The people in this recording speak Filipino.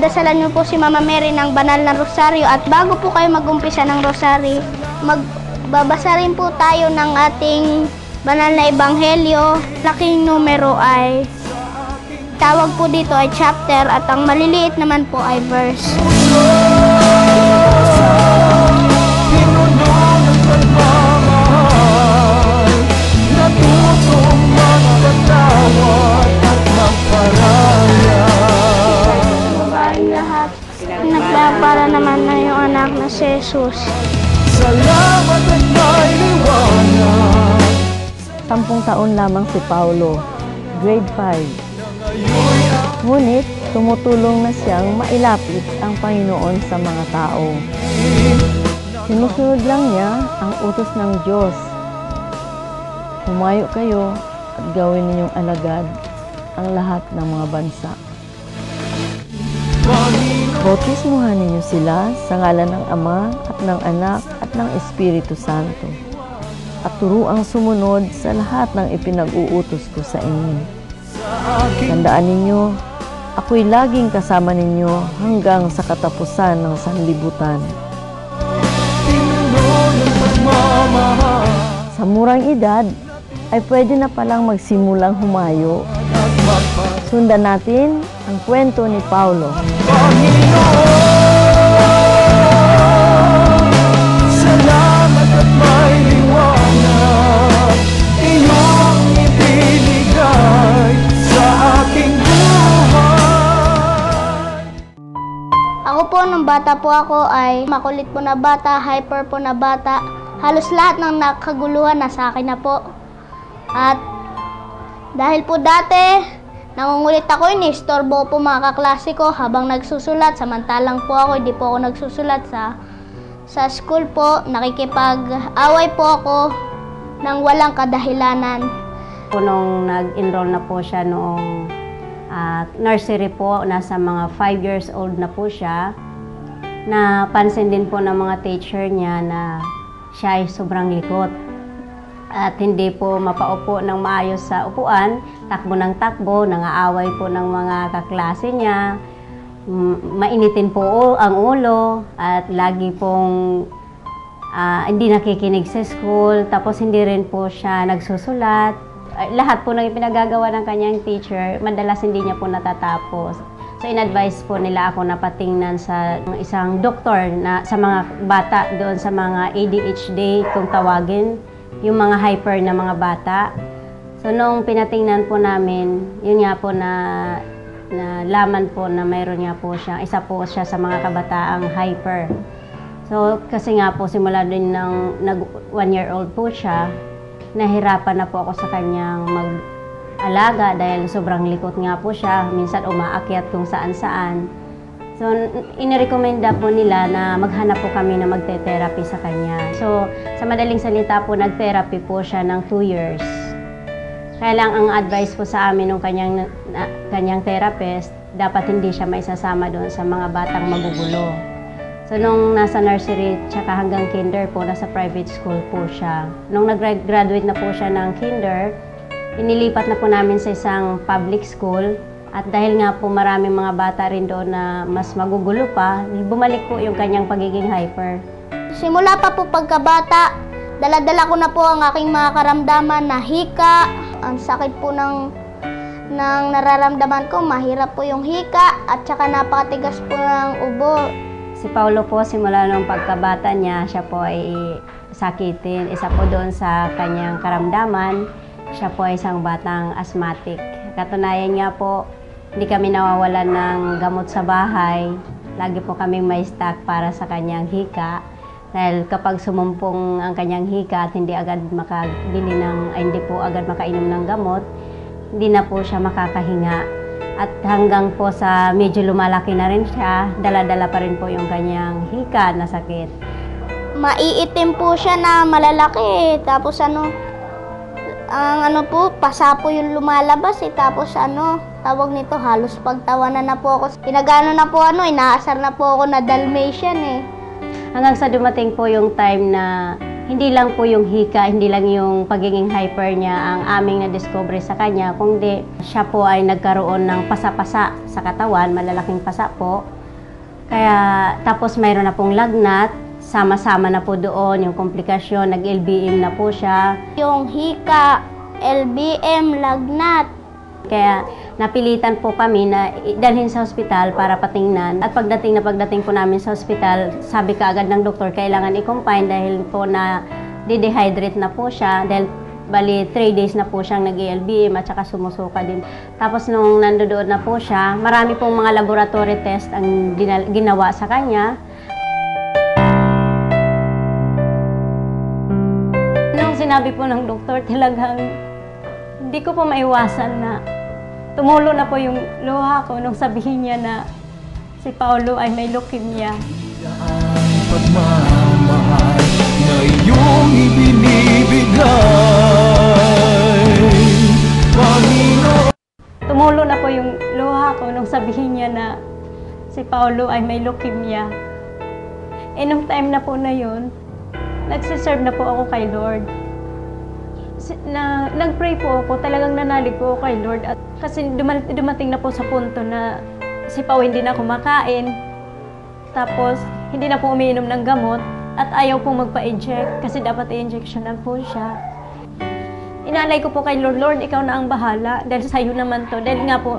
pagdadasalan niyo po si Mama Mary ng banal na rosaryo at bago po kayo mag-umpisa ng rosary, magbabasa rin po tayo ng ating banal na ebanghelyo. Laking numero ay tawag po dito ay chapter at ang maliliit naman po ay verse. Nagpapara naman na yung anak na si Jesus. Salamat at may liwanag. 10 taon lamang si Paulo, grade 5. Ngunit tumutulong na siyang mailapit ang Panginoon sa mga tao. Sinusunod lang niya ang utos ng Diyos. Humayo kayo at gawin ninyong alagad ang lahat ng mga bansa. Bautismuhan ninyo sila sa ngalan ng Ama at ng Anak at ng Espiritu Santo. At turuang sumunod sa lahat ng ipinag-uutos ko sa inyo. Tandaan ninyo, ako'y laging kasama ninyo hanggang sa katapusan ng sanlibutan. Sa murang edad, ay pwede na palang magsimulang humayo. Sundan natin ang kwento ni Paulo. Salamat at may liwanag, iyong ibinigay sa aking buhay. Ako po, nung bata po ako ay makulit po na bata, hyper po na bata. Halos lahat ng nakaguluhan na sa akin na po. At dahil po dati, nangungulit ako, inistorbo po mga kaklase ko habang nagsusulat. Samantalang po ako, hindi po ako nagsusulat sa school po. Nakikipag-away po ako ng walang kadahilanan. Nung nag-enroll na po siya noong nursery po, nasa mga 5 years old na po siya, napansin din po ng mga teacher niya na siya ay sobrang likot. At hindi po mapaupo ng maayos sa upuan, takbo ng takbo, nangaaway po ng mga kaklase niya, mainitin po ang ulo, at lagi pong hindi nakikinig sa school, tapos hindi rin po siya nagsusulat. Lahat po ng ipinagagawa ng kanyang teacher, madalas hindi niya po natatapos. So in-advise po nila ako na patingnan sa isang doktor na sa mga bata doon sa mga ADHD kung tawagin, yung mga hyper na mga bata. So nung pinatingnan po namin, yun nga po na laman po na mayroon nga po siya, isa po siya sa mga kabataang hyper. So kasi nga po simula din ng 1-year-old po siya, nahirapan na po ako sa kanyang mag-alaga dahil sobrang likot nga po siya, minsan umaakyat kung saan-saan. So, inirekomenda po nila na maghanap po kami na magte-therapy sa kanya. So, sa madaling salita po, nag-therapy po siya ng 2 years. Kaya lang ang advice po sa amin ng kanyang therapist, dapat hindi siya maisasama doon sa mga batang magugulo. So, nung nasa nursery tsaka hanggang kinder po, nasa private school po siya. Nung nag-graduate na po siya ng kinder, inilipat na po namin sa isang public school. At dahil nga po maraming mga bata rin doon na mas magugulo pa, bumalik po yung kanyang pagiging hyper. Simula pa po pagkabata, dala-dala ko na po ang aking mga karamdaman na hika. Ang sakit po ng nararamdaman ko, mahirap po yung hika at saka napakatigas po ng ubo. Si Paulo po, simula nung pagkabata niya, siya po ay sakitin. Isa po doon sa kanyang karamdaman, siya po ay isang batang asthmatic. Katunayan nga po, hindi kami nawawalan ng gamot sa bahay. Lagi po kaming may stock para sa kanyang hika. Dahil kapag sumumpong ang kanyang hika at hindi po agad makainom ng gamot, hindi na po siya makakahinga. At hanggang po sa medyo lumalaki na rin siya, dala-dala pa rin po yung kanyang hika na sakit. Maiitim po siya na malalaki. Tapos pasa po yung lumalabas tapos tawag nito, halos pagtawanan na po ako. Pinagano na po inaasar na po ako na Dalmatian Hanggang sa dumating po yung time na hindi lang po yung hika, hindi lang yung pagiging hyper niya ang aming na-discover sa kanya, kundi siya po ay nagkaroon ng pasa-pasa sa katawan, malalaking pasa po. Kaya tapos mayroon na pong lagnat, sama-sama na po doon yung komplikasyon, nag-LBM na po siya. Yung hika, LBM, lagnat. Kaya napilitan po kami na dalhin sa ospital para patingnan. At pagdating po namin sa ospital, sabi kaagad ng doktor, kailangan i-confine dahil po na dehydrate na po siya. Dahil bali 3 days na po siyang nag-LBM at saka sumusuka din. Tapos nung nandoon na po siya, marami pong mga laboratory test ang ginawa sa kanya. Nung sinabi po ng doktor, talagang hindi ko po maiwasan na tumulo na po yung luha ko nung sabihin niya na si Paulo ay may leukemia. Ang pagmamahal na iyong ibinibigay, Panginoon. Tumulo na po yung luha ko nung sabihin niya na si Paulo ay may leukemia. Nung time na po na yun, nagsiserve na po ako kay Lord. Nag-pray po ako, talagang nanalig po ako kay Lord. At kasi dumating na po sa punto na si Pao hindi na kumakain. Tapos, hindi na po umiinom ng gamot. At ayaw po magpa-inject kasi dapat i-injectionan po siya. Inalay ko po kay Lord, Lord, ikaw na ang bahala. Dahil sa'yo naman to. Dahil nga po,